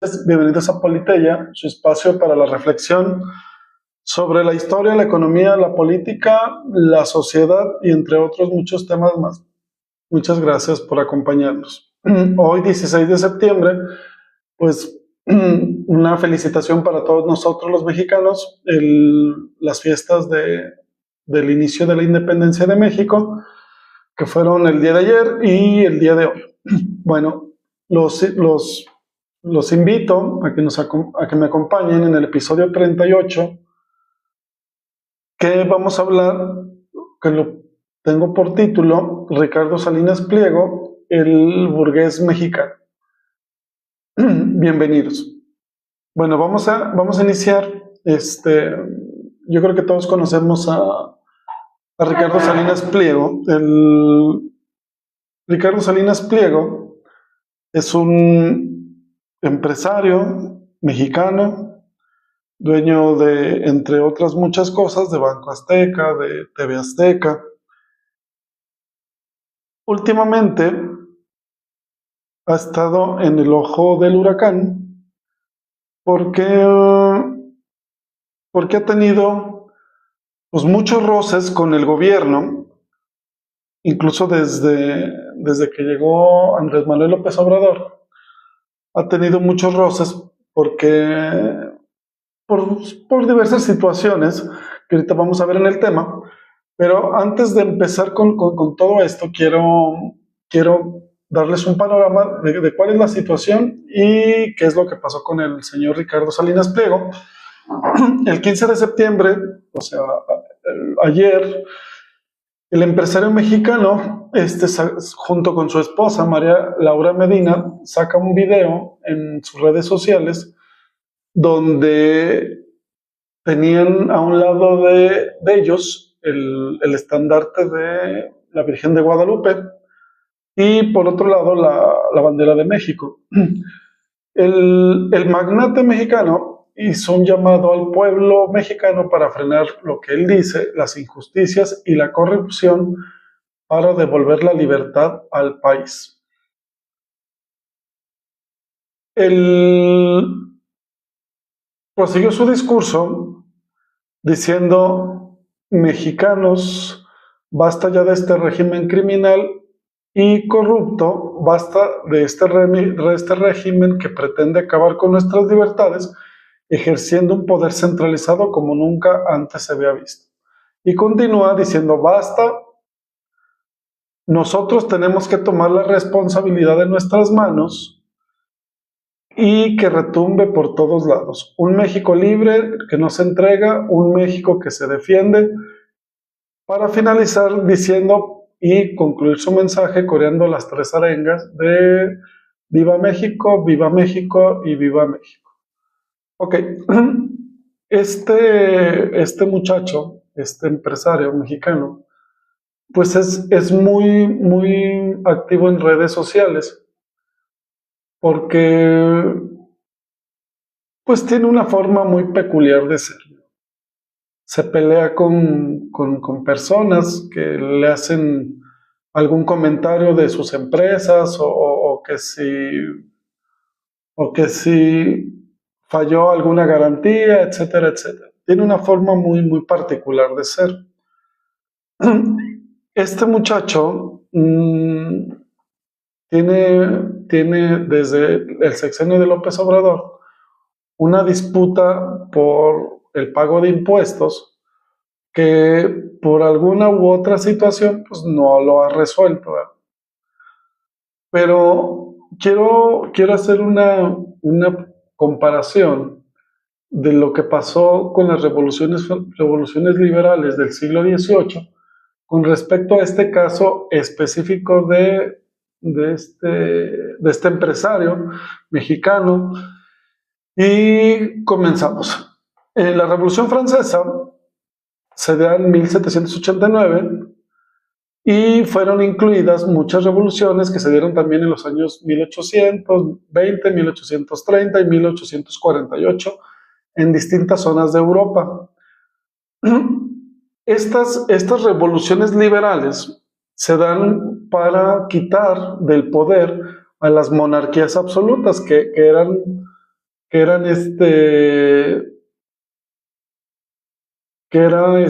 Bienvenidos a Politeya, su espacio para la reflexión sobre la historia, la economía, la política, la sociedad y entre otros muchos temas más. Muchas gracias por acompañarnos. Hoy, 16 de septiembre, pues una felicitación para todos nosotros los mexicanos, las fiestas del inicio de la independencia de México, que fueron el día de ayer y el día de hoy. Bueno, los invito a que me acompañen en el episodio 38, que vamos a hablar, que lo tengo por título, Ricardo Salinas Pliego, el burgués mexicano. Bienvenidos. Bueno, vamos a iniciar. Yo creo que todos conocemos a Ricardo Salinas Pliego. Ricardo Salinas Pliego es un empresario mexicano, dueño de, entre otras muchas cosas, de Banco Azteca, de TV Azteca. Últimamente ha estado en el ojo del huracán porque ha tenido pues muchos roces con el gobierno, incluso desde que llegó Andrés Manuel López Obrador. Ha tenido muchos roces porque por diversas situaciones que ahorita vamos a ver en el tema. Pero antes de empezar con todo esto, quiero darles un panorama de cuál es la situación y qué es lo que pasó con el señor Ricardo Salinas Pliego. El 15 de septiembre, o sea, ayer, el empresario mexicano, junto con su esposa, María Laura Medina, saca un video en sus redes sociales donde tenían a un lado de ellos el estandarte de la Virgen de Guadalupe y por otro lado la bandera de México. El magnate mexicano hizo un llamado al pueblo mexicano para frenar lo que él dice, las injusticias y la corrupción, para devolver la libertad al país. Él prosiguió su discurso diciendo: mexicanos, basta ya de este régimen criminal y corrupto, basta de este régimen que pretende acabar con nuestras libertades, ejerciendo un poder centralizado como nunca antes se había visto. Y continúa diciendo: basta, nosotros tenemos que tomar la responsabilidad en nuestras manos y que retumbe por todos lados. Un México libre que no se entrega, un México que se defiende. Para finalizar diciendo y concluir su mensaje coreando las tres arengas de Viva México y Viva México. Ok, este muchacho, este empresario mexicano, pues es muy activo en redes sociales, porque pues tiene una forma muy peculiar de ser. Se pelea con personas que le hacen algún comentario de sus empresas o que si falló alguna garantía, etcétera, etcétera. Tiene una forma muy particular de ser. Este muchacho tiene desde el sexenio de López Obrador una disputa por el pago de impuestos que por alguna u otra situación pues no lo ha resuelto, ¿verdad? Pero quiero hacer una comparación de lo que pasó con las revoluciones liberales del siglo XVIII con respecto a este caso específico de este empresario mexicano. Y comenzamos. La Revolución Francesa se da en 1789 y fueron incluidas muchas revoluciones que se dieron también en los años 1820, 1830 y 1848 en distintas zonas de Europa. Estas revoluciones liberales se dan para quitar del poder a las monarquías absolutas que eran que eran que era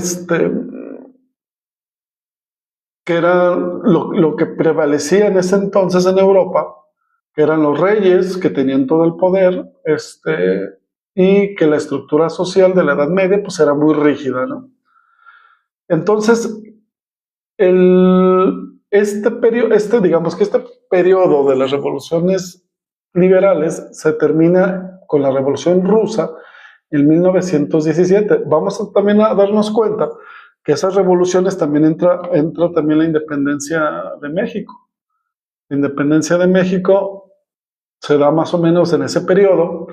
que era lo que prevalecía en ese entonces en Europa, que eran los reyes que tenían todo el poder, y que la estructura social de la Edad Media pues era muy rígida, ¿no? Entonces, digamos que este periodo de las revoluciones liberales se termina con la Revolución Rusa en 1917. Vamos también a darnos cuenta que esas revoluciones también entra también la independencia de México. La independencia de México se da más o menos en ese periodo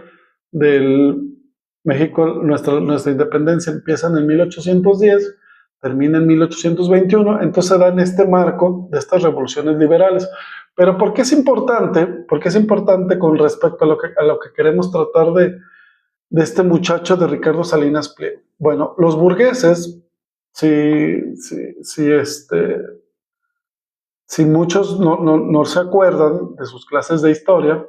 del México, nuestra independencia empieza en el 1810, termina en 1821, entonces se da en este marco de estas revoluciones liberales. Pero ¿por qué es importante? ¿Por qué es importante con respecto a lo que queremos tratar de este muchacho de Ricardo Salinas Pliego? Bueno, los burgueses, si muchos no se acuerdan de sus clases de historia,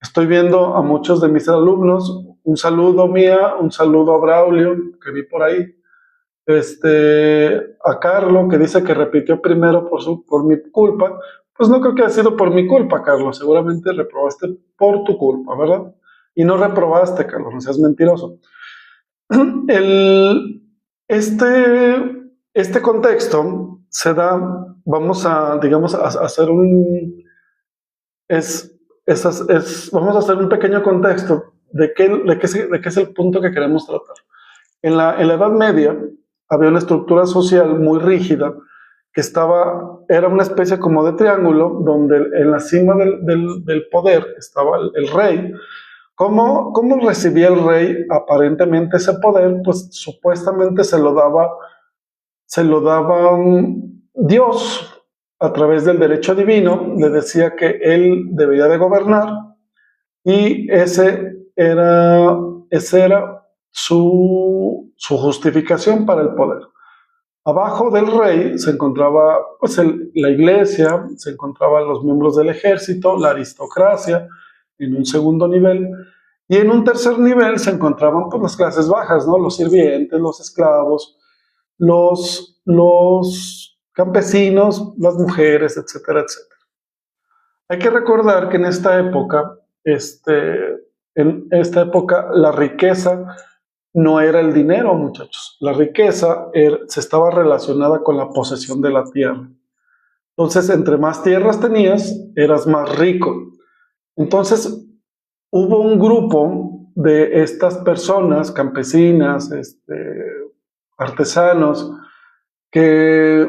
estoy viendo a muchos de mis alumnos, un saludo Mía, un saludo a Braulio, que vi por ahí, a Carlos, que dice que repitió primero por mi culpa. Pues no creo que haya sido por mi culpa, Carlos, seguramente reprobaste por tu culpa, ¿verdad? Y no reprobaste, Carlos, no seas mentiroso. El, este contexto se da, vamos a, digamos, a hacer vamos a hacer un pequeño contexto de qué es el punto que queremos tratar. En la Edad Media había una estructura social muy rígida que era una especie como de triángulo donde en la cima del poder estaba el rey. ¿Cómo recibía el rey aparentemente ese poder? Pues supuestamente se lo daba Dios a través del derecho divino, le decía que él debía de gobernar y ese era su justificación para el poder. Abajo del rey se encontraba pues, la iglesia, se encontraban los miembros del ejército, la aristocracia en un segundo nivel, y en un tercer nivel se encontraban pues, las clases bajas, ¿no? Los sirvientes, los esclavos, los campesinos, las mujeres, etcétera, etcétera. Hay que recordar que en esta época la riqueza no era el dinero, muchachos. La riqueza se estaba relacionada con la posesión de la tierra. Entonces, entre más tierras tenías, eras más rico. Entonces, hubo un grupo de estas personas, campesinas, artesanos, que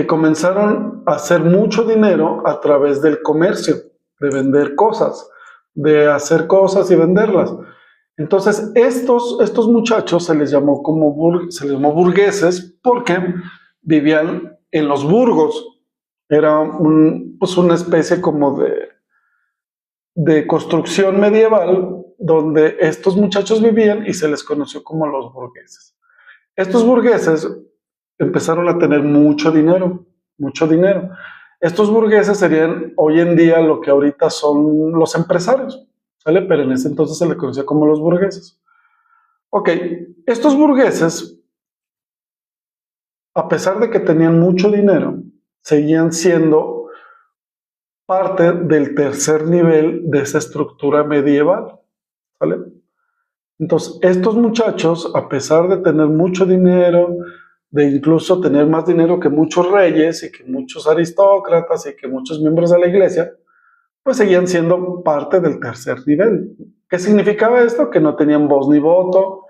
comenzaron a hacer mucho dinero a través del comercio, de vender cosas, de hacer cosas y venderlas. Entonces, estos muchachos se les llamó burgueses porque vivían en los burgos. Era pues una especie como de construcción medieval donde estos muchachos vivían y se les conoció como los burgueses. Estos burgueses empezaron a tener mucho dinero, mucho dinero. Estos burgueses serían hoy en día lo que ahorita son los empresarios, ¿sale? Pero en ese entonces se les conocía como los burgueses. Ok, estos burgueses, a pesar de que tenían mucho dinero, seguían siendo parte del tercer nivel de esa estructura medieval, ¿sale? Entonces, estos muchachos, a pesar de tener mucho dinero, de incluso tener más dinero que muchos reyes y que muchos aristócratas y que muchos miembros de la iglesia, pues seguían siendo parte del tercer nivel. ¿Qué significaba esto? Que no tenían voz ni voto,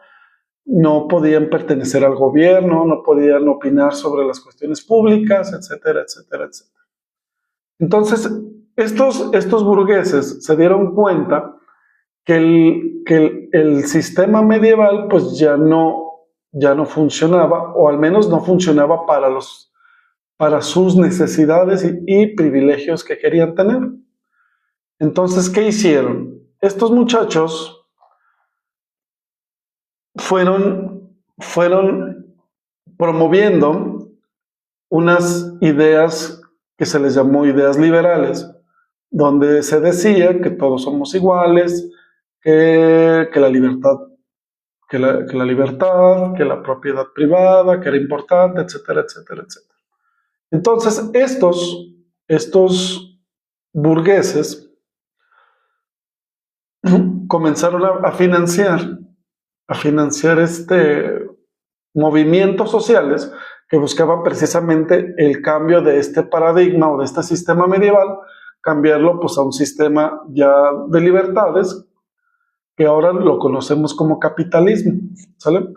no podían pertenecer al gobierno, no podían opinar sobre las cuestiones públicas, etcétera, etcétera, etcétera. Entonces, estos burgueses se dieron cuenta que el sistema medieval pues ya no funcionaba, o al menos no funcionaba para sus necesidades y privilegios que querían tener. Entonces, ¿qué hicieron? Estos muchachos fueron promoviendo unas ideas que se les llamó ideas liberales. donde se decía que todos somos iguales, que la libertad, que la propiedad privada, que era importante, etcétera, etcétera, etcétera. Entonces, estos burgueses comenzaron a financiar movimientos sociales que buscaban precisamente el cambio de este paradigma o de este sistema medieval, cambiarlo pues a un sistema ya de libertades, que ahora lo conocemos como capitalismo, ¿sale?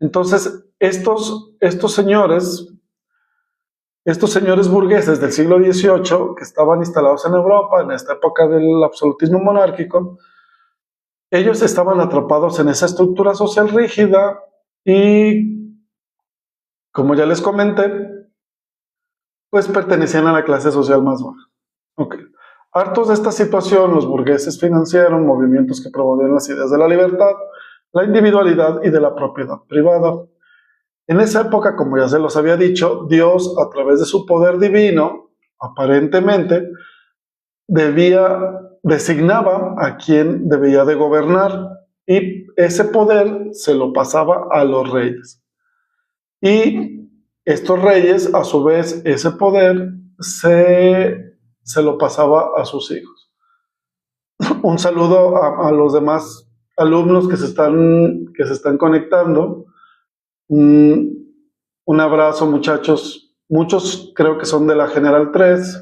Entonces, estos señores burgueses del siglo XVIII, que estaban instalados en Europa en esta época del absolutismo monárquico, ellos estaban atrapados en esa estructura social rígida y, como ya les comenté, pues pertenecían a la clase social más baja. Okay. Hartos de esta situación, los burgueses financiaron movimientos que promovían las ideas de la libertad, la individualidad y de la propiedad privada. En esa época, como ya se los había dicho, Dios, a través de su poder divino, aparentemente, designaba a quien debía de gobernar, y ese poder se lo pasaba a los reyes. Y estos reyes, a su vez, ese poder se lo pasaba a sus hijos. Un saludo a los demás alumnos que se están conectando. Un abrazo, muchachos. Muchos creo que son de la General 3.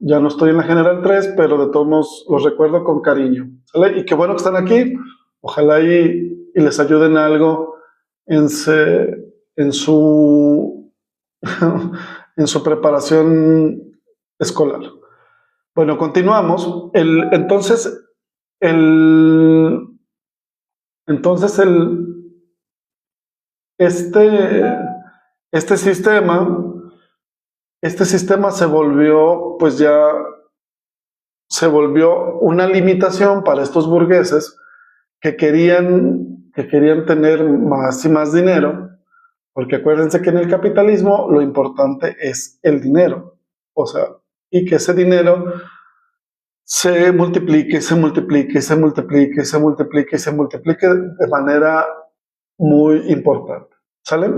Ya no estoy en la General 3, pero de todos modos los recuerdo con cariño, ¿sale? Y qué bueno que están aquí. Ojalá y les ayuden algo en, en su en su preparación escolar. Bueno, continuamos. El, entonces este, este sistema, este sistema se volvió una limitación para estos burgueses que querían tener más y más dinero, porque acuérdense que en el capitalismo lo importante es el dinero, o sea, y que ese dinero se multiplique, se multiplique, se multiplique, se multiplique, se multiplique de manera muy importante, ¿sale?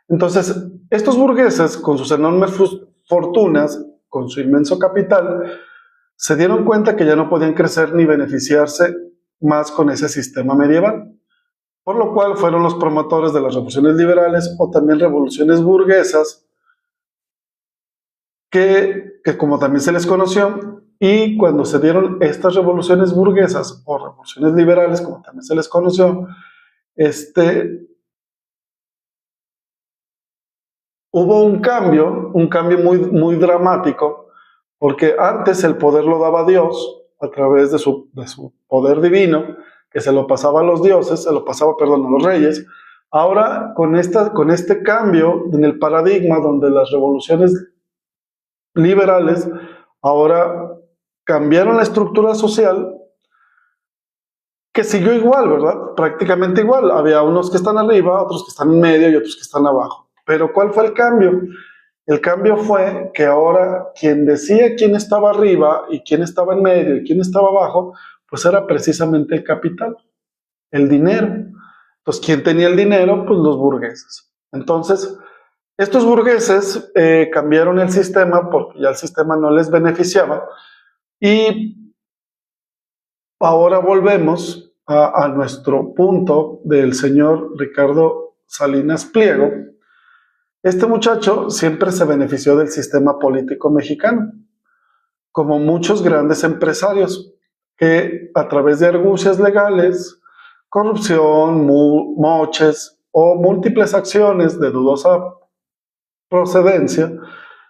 Entonces, estos burgueses, con sus enormes fortunas, con su inmenso capital, se dieron cuenta que ya no podían crecer ni beneficiarse más con ese sistema medieval, por lo cual fueron los promotores de las revoluciones liberales o también revoluciones burguesas, que como también se les conoció, y cuando se dieron estas revoluciones burguesas o revoluciones liberales, como también se les conoció, hubo un cambio muy, muy dramático, porque antes el poder lo daba Dios a través de su poder divino, que se lo pasaba a los dioses, perdón, a los reyes. Ahora, con este cambio en el paradigma, donde las revoluciones liberales ahora cambiaron la estructura social, que siguió igual, ¿verdad? Prácticamente igual. Había unos que están arriba, otros que están en medio y otros que están abajo. Pero ¿cuál fue el cambio? El cambio fue que ahora quien decía quién estaba arriba y quién estaba en medio y quién estaba abajo, pues era precisamente el capital, el dinero. Entonces, ¿quién tenía el dinero? Pues los burgueses. Entonces, estos burgueses cambiaron el sistema porque ya el sistema no les beneficiaba, y ahora volvemos a nuestro punto del señor Ricardo Salinas Pliego. Este muchacho siempre se benefició del sistema político mexicano, como muchos grandes empresarios, que a través de argucias legales, corrupción, moches o múltiples acciones de dudosa procedencia,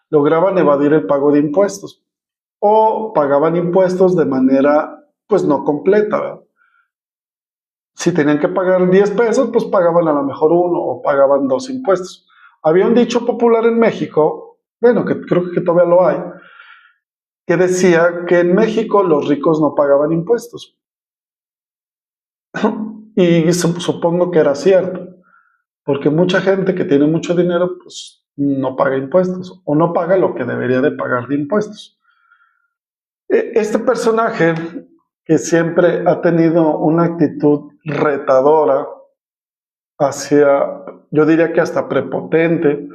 lograban evadir el pago de impuestos o pagaban impuestos de manera pues no completa, ¿verdad? Si tenían que pagar 10 pesos, pues pagaban a lo mejor uno o pagaban dos impuestos. Había un dicho popular en México, bueno, que creo que todavía lo hay, que decía que en México los ricos no pagaban impuestos. Y supongo que era cierto, porque mucha gente que tiene mucho dinero, pues no paga impuestos o no paga lo que debería de pagar de impuestos. Este personaje que siempre ha tenido una actitud retadora hacia, yo diría que hasta prepotente,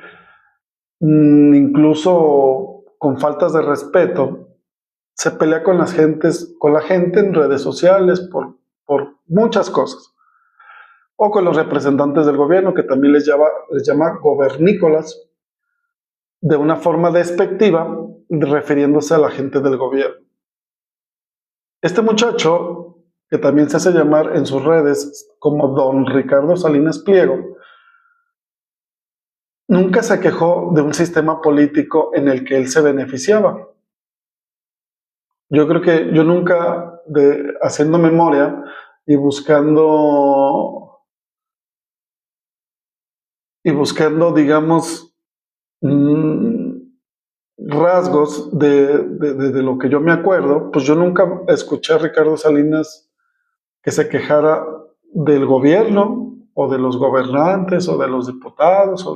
incluso con faltas de respeto, se pelea con con la gente en redes sociales por muchas cosas. O con los representantes del gobierno, que también les llama gobernícolas, de una forma despectiva, refiriéndose a la gente del gobierno. Este muchacho, que también se hace llamar en sus redes como Don Ricardo Salinas Pliego, nunca se quejó de un sistema político en el que él se beneficiaba. Yo creo que yo nunca, haciendo memoria y buscando, digamos, rasgos de lo que yo me acuerdo, pues yo nunca escuché a Ricardo Salinas que se quejara del gobierno o de los gobernantes o de los diputados.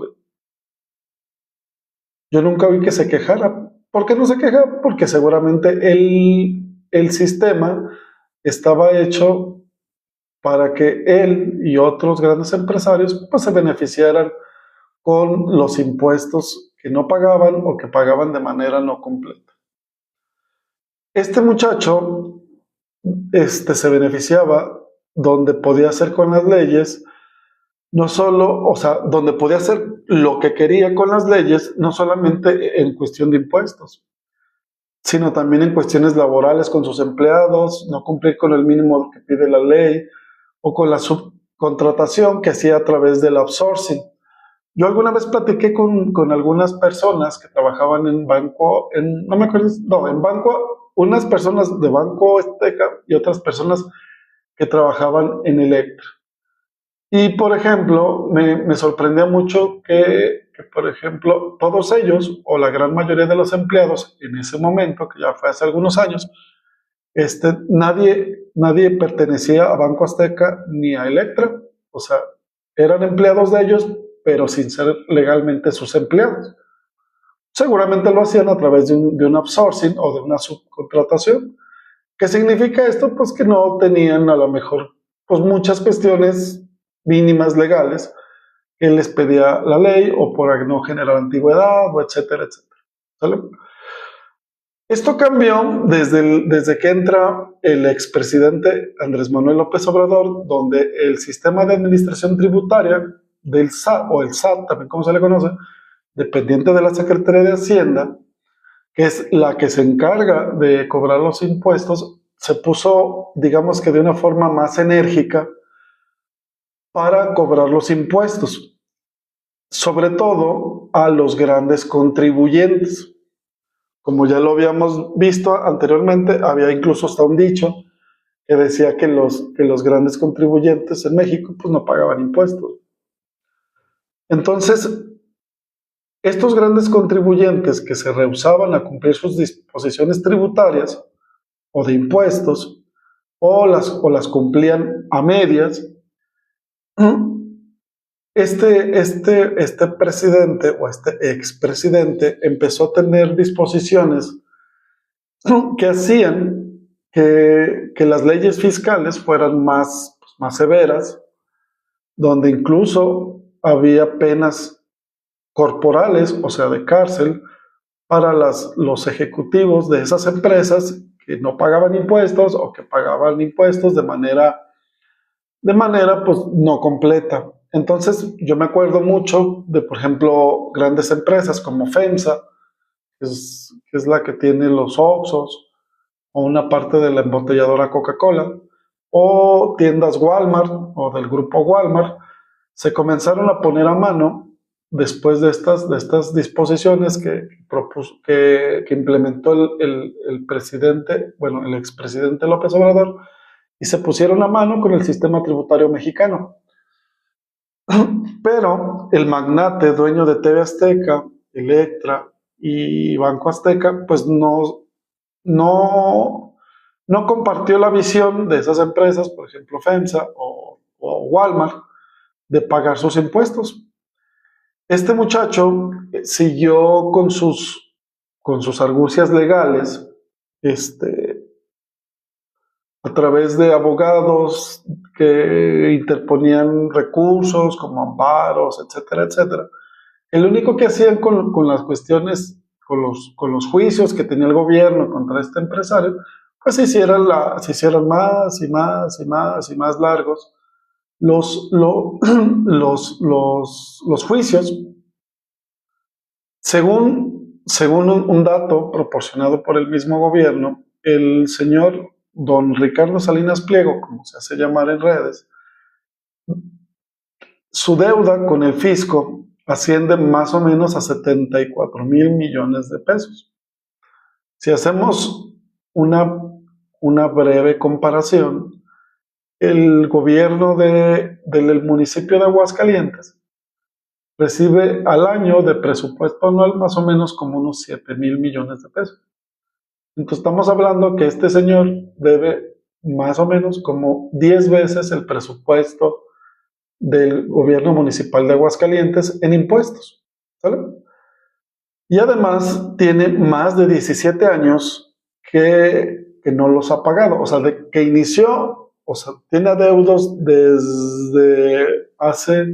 Yo nunca vi que se quejara. ¿Por qué no se queja? Porque seguramente el sistema estaba hecho para que él y otros grandes empresarios pues, se beneficiaran con los impuestos que no pagaban o que pagaban de manera no completa. Este muchacho se beneficiaba donde podía hacer con las leyes, no solo, o sea, donde podía hacer lo que quería con las leyes, no solamente en cuestión de impuestos, sino también en cuestiones laborales con sus empleados, no cumplir con el mínimo que pide la ley, o con la subcontratación que hacía a través del outsourcing. Yo alguna vez platiqué con algunas personas que trabajaban en banco, no me acuerdo, no, en banco, unas personas de Banco Azteca y otras personas que trabajaban en Electra. Y, por ejemplo, me sorprendió mucho por ejemplo, todos ellos, o la gran mayoría de los empleados en ese momento, que ya fue hace algunos años, nadie pertenecía a Banco Azteca ni a Electra. O sea, eran empleados de ellos, pero sin ser legalmente sus empleados. Seguramente lo hacían a través de un outsourcing o de una subcontratación. ¿Qué significa esto? Pues que no tenían a lo mejor pues muchas cuestiones mínimas legales que les pedía la ley o por no generar antigüedad o etcétera, etcétera. ¿Sale? Esto cambió desde que entra el expresidente Andrés Manuel López Obrador, donde el sistema de administración tributaria del SAT, o el SAT, también como se le conoce, dependiente de la Secretaría de Hacienda, que es la que se encarga de cobrar los impuestos, se puso, digamos que de una forma más enérgica para cobrar los impuestos, sobre todo a los grandes contribuyentes. Como ya lo habíamos visto anteriormente, había incluso hasta un dicho que decía que los grandes contribuyentes en México pues no pagaban impuestos. Entonces, estos grandes contribuyentes que se rehusaban a cumplir sus disposiciones tributarias o de impuestos, o las cumplían a medias, este presidente o este expresidente empezó a tener disposiciones que hacían que las leyes fiscales fueran más severas, donde incluso había penas corporales, o sea, de cárcel, para los ejecutivos de esas empresas que no pagaban impuestos o que pagaban impuestos de manera pues no completa. Entonces yo me acuerdo mucho de, por ejemplo, grandes empresas como FEMSA, que es la que tiene los Oxxos, o una parte de la embotelladora Coca-Cola, o tiendas Walmart o del grupo Walmart, se comenzaron a poner a mano después de estas disposiciones que implementó el presidente, bueno, el expresidente López Obrador, y se pusieron a mano con el sistema tributario mexicano. Pero el magnate dueño de TV Azteca, Electra y Banco Azteca, pues no compartió la visión de esas empresas, por ejemplo FEMSA o Walmart, de pagar sus impuestos. Este muchacho siguió con sus argucias legales este, a través de abogados que interponían recursos como amparos, etcétera, etcétera. El único que hacían con las cuestiones, con los juicios que tenía el gobierno contra este empresario, pues se hicieran más y más y más y más largos los, lo- los juicios. Según un dato proporcionado por el mismo gobierno, el señor don Ricardo Salinas Pliego, como se hace llamar en redes, su deuda con el fisco asciende más o menos a 74,000 millones de pesos. Si hacemos una, una breve comparación, el gobierno del municipio de Aguascalientes recibe al año de presupuesto anual más o menos como unos 7,000 millones de pesos. Entonces estamos hablando que este señor debe más o menos como 10 veces el presupuesto del gobierno municipal de Aguascalientes en impuestos. ¿Sale? Y además tiene más de 17 años que no los ha pagado. O sea, que inició, o sea, tiene adeudos desde hace,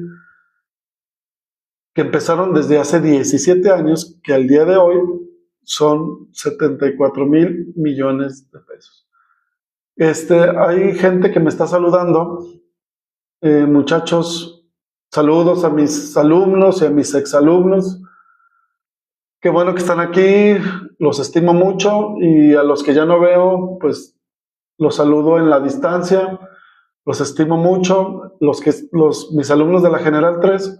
que empezaron desde hace 17 años, que al día de hoy son 74,000 millones de pesos. Hay gente que me está saludando. Muchachos, saludos a mis alumnos y a mis exalumnos. Qué bueno que están aquí, los estimo mucho y a los que ya no veo, pues los saludo en la distancia, los estimo mucho. Mis alumnos de la General 3,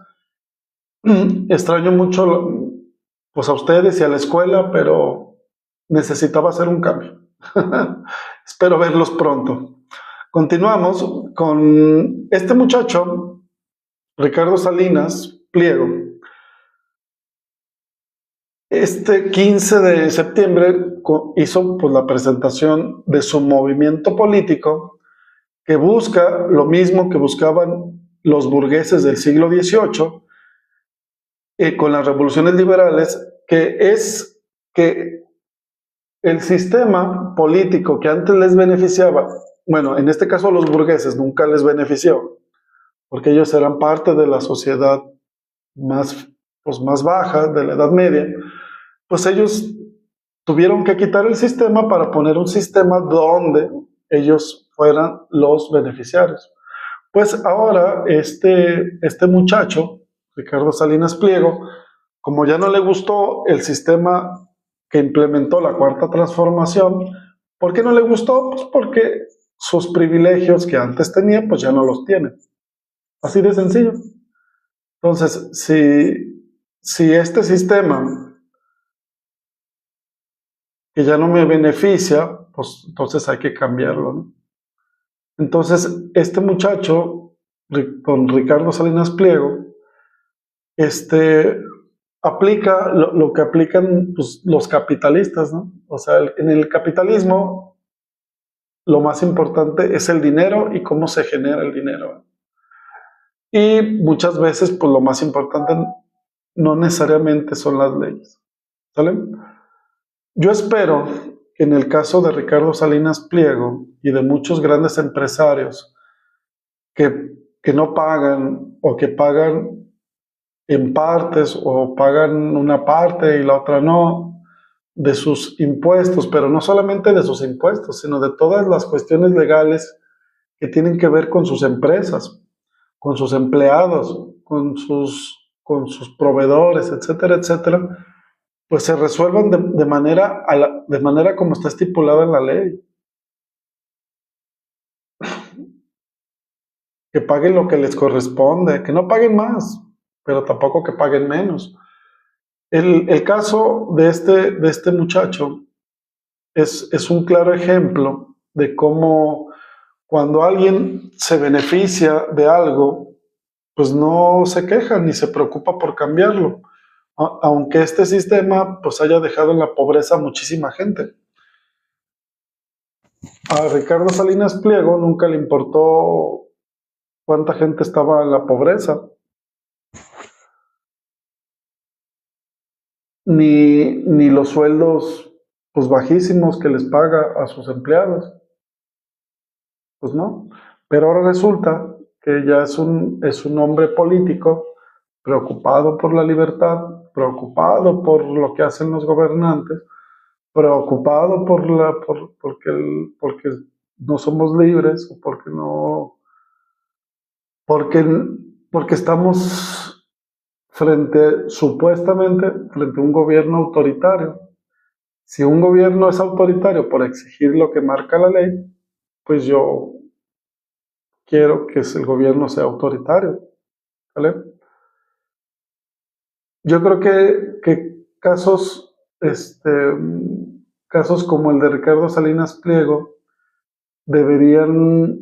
extraño mucho pues a ustedes y a la escuela, pero necesitaba hacer un cambio. Espero verlos pronto. Continuamos con este muchacho, Ricardo Salinas Pliego. Este 15 de septiembre hizo pues, la presentación de su movimiento político que busca lo mismo que buscaban los burgueses del siglo XVIII con las revoluciones liberales, que es que el sistema político que antes les beneficiaba, bueno, en este caso a los burgueses nunca les benefició, porque ellos eran parte de la sociedad más baja, de la Edad Media, pues ellos tuvieron que quitar el sistema para poner un sistema donde ellos fueran los beneficiarios. Pues ahora este muchacho, Ricardo Salinas Pliego, como ya no le gustó el sistema que implementó la Cuarta Transformación, ¿por qué no le gustó? Pues porque sus privilegios que antes tenía, pues ya no los tiene. Así de sencillo. Entonces, si este sistema que ya no me beneficia, pues entonces hay que cambiarlo, ¿no? Entonces, este muchacho, don Ricardo Salinas Pliego, aplica lo que aplican pues, los capitalistas, ¿no? O sea, en el capitalismo lo más importante es el dinero y cómo se genera el dinero. Y muchas veces, pues lo más importante no necesariamente son las leyes. ¿Sale? Yo espero que en el caso de Ricardo Salinas Pliego y de muchos grandes empresarios que no pagan o que pagan en partes o pagan una parte y la otra no de sus impuestos, pero no solamente de sus impuestos, sino de todas las cuestiones legales que tienen que ver con sus empresas, con sus empleados, con sus proveedores, etcétera, etcétera, pues se resuelvan de manera como está estipulada en la ley. Que paguen lo que les corresponde, que no paguen más, pero tampoco que paguen menos. El caso de este muchacho es un claro ejemplo de cómo cuando alguien se beneficia de algo, pues no se queja ni se preocupa por cambiarlo, aunque este sistema pues haya dejado en la pobreza a muchísima gente. A Ricardo Salinas Pliego nunca le importó cuánta gente estaba en la pobreza, ni los sueldos pues bajísimos que les paga a sus empleados. Pues no. Pero ahora resulta que ya es un hombre político preocupado por la libertad, preocupado por lo que hacen los gobernantes, preocupado porque no somos libres, o porque, porque estamos supuestamente, frente a un gobierno autoritario. Si un gobierno es autoritario por exigir lo que marca la ley, pues yo quiero que el gobierno sea autoritario, ¿vale? Yo creo que casos como el de Ricardo Salinas Pliego deberían,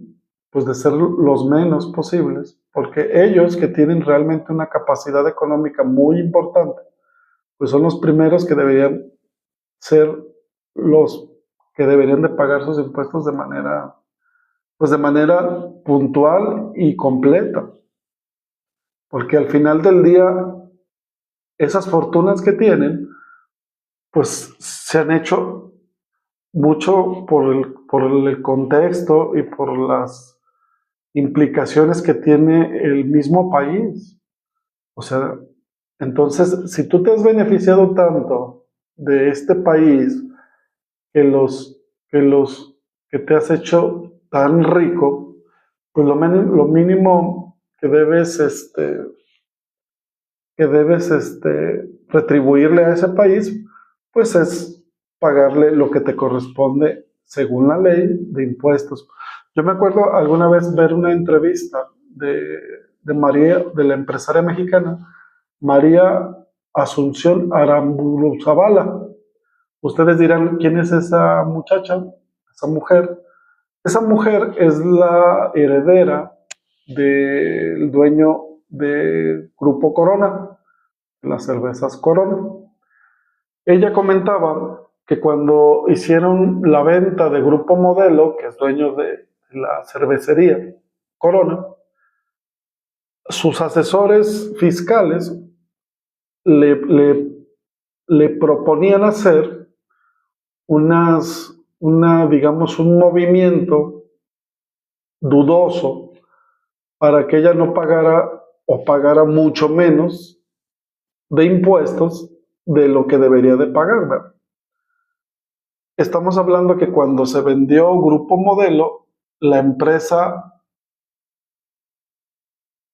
pues, de ser los menos posibles, porque ellos, que tienen realmente una capacidad económica muy importante, pues son los primeros que deberían ser los que deberían de pagar sus impuestos pues de manera puntual y completa, porque al final del día esas fortunas que tienen, pues se han hecho mucho por el contexto y por las implicaciones que tiene el mismo país. O sea, entonces, si tú te has beneficiado tanto de este país, que los, que los, que te has hecho tan rico, pues lo mínimo que debes retribuirle a ese país, pues es pagarle lo que te corresponde según la ley de impuestos. Yo me acuerdo alguna vez ver una entrevista de María, de la empresaria mexicana, María Asunción Aramburu Zavala. Ustedes dirán, ¿quién es esa muchacha, esa mujer? Esa mujer es la heredera del dueño de Grupo Corona, las cervezas Corona. Ella comentaba que cuando hicieron la venta de Grupo Modelo, que es dueño de la cervecería Corona, sus asesores fiscales le, le, le proponían hacer digamos, un movimiento dudoso para que ella no pagara o pagara mucho menos de impuestos de lo que debería de pagar, ¿verdad? Estamos hablando que cuando se vendió Grupo Modelo, la empresa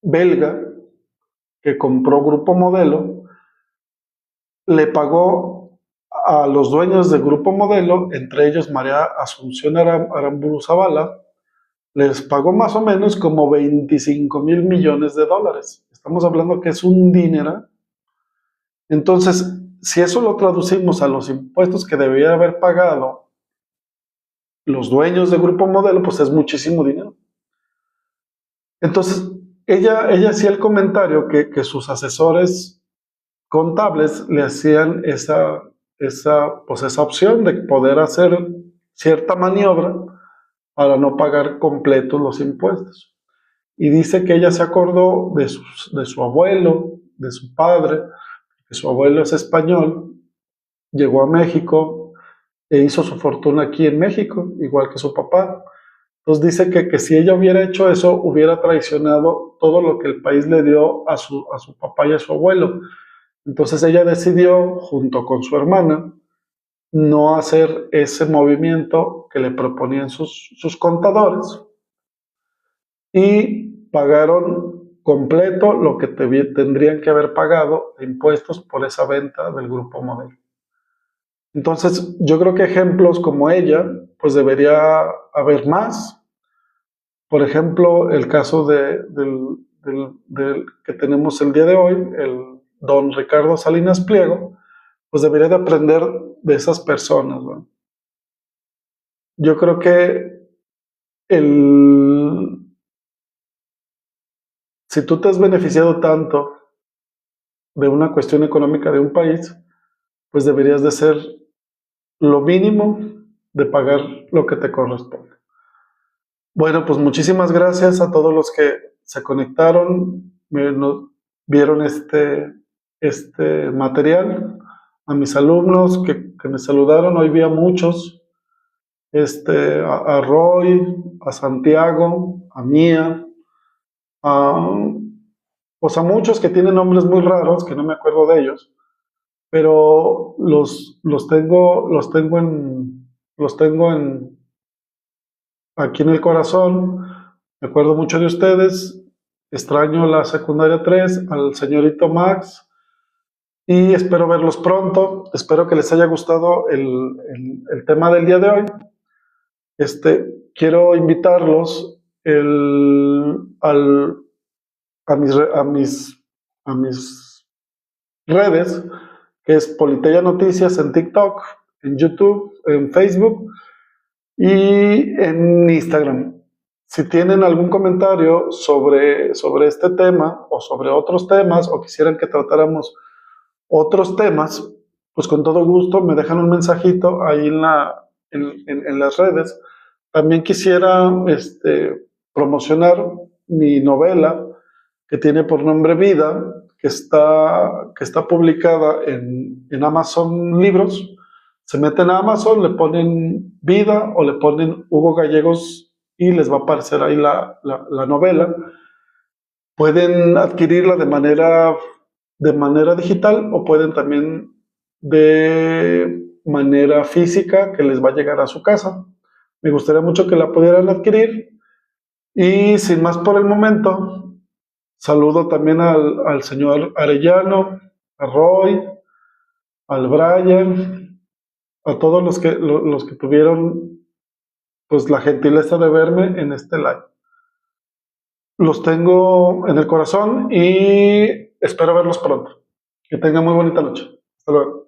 belga que compró Grupo Modelo le pagó a los dueños de Grupo Modelo, entre ellos María Asunción Aramburu Zavala, les pagó más o menos como 25,000 millones de dólares. Estamos hablando que es un dinero. Entonces, si eso lo traducimos a los impuestos que debería haber pagado los dueños de Grupo Modelo, pues es muchísimo dinero. Entonces, ella hacía el comentario que sus asesores contables le hacían esa opción de poder hacer cierta maniobra para no pagar completos los impuestos. Y dice que ella se acordó de su abuelo, de su padre, que su abuelo es español, llegó a México e hizo su fortuna aquí en México, igual que su papá. Entonces dice que si ella hubiera hecho eso, hubiera traicionado todo lo que el país le dio a su papá y a su abuelo. Entonces ella decidió, junto con su hermana, no hacer ese movimiento que le proponían sus contadores, y pagaron completo lo que tendrían que haber pagado de impuestos por esa venta del Grupo Modelo. Entonces, yo creo que ejemplos como ella, pues debería haber más. Por ejemplo, el caso del que tenemos el día de hoy, el don Ricardo Salinas Pliego, pues debería de aprender de esas personas, ¿no? Yo creo que si tú te has beneficiado tanto de una cuestión económica de un país, pues deberías de ser lo mínimo de pagar lo que te corresponde. Bueno, pues muchísimas gracias a todos los que se conectaron, vieron este material. a mis alumnos que me saludaron, hoy vi a muchos, a Roy, a Santiago, a Mía, a, pues a muchos que tienen nombres muy raros, que no me acuerdo de ellos, pero los tengo aquí en el corazón. Me acuerdo mucho de ustedes. Extraño la secundaria 3, al señorito Max, y espero verlos pronto. Espero que les haya gustado el tema del día de hoy. Quiero invitarlos a mis redes, que es Politeya Noticias en TikTok, en YouTube, en Facebook y en Instagram. Si tienen algún comentario sobre este tema o sobre otros temas, o quisieran que tratáramos otros temas, pues con todo gusto me dejan un mensajito ahí en las redes. También quisiera promocionar mi novela, que tiene por nombre Vida, que está publicada en Amazon Libros. Se meten a Amazon, le ponen Vida o le ponen Hugo Gallegos y les va a aparecer ahí la novela. Pueden adquirirla de manera digital, o pueden también de manera física, que les va a llegar a su casa. Me gustaría mucho que la pudieran adquirir. Y sin más por el momento, saludo también al señor Arellano, a Roy, al Brian, a todos los que tuvieron pues la gentileza de verme en este live. Los tengo en el corazón y espero verlos pronto. Que tengan muy bonita noche. Hasta luego.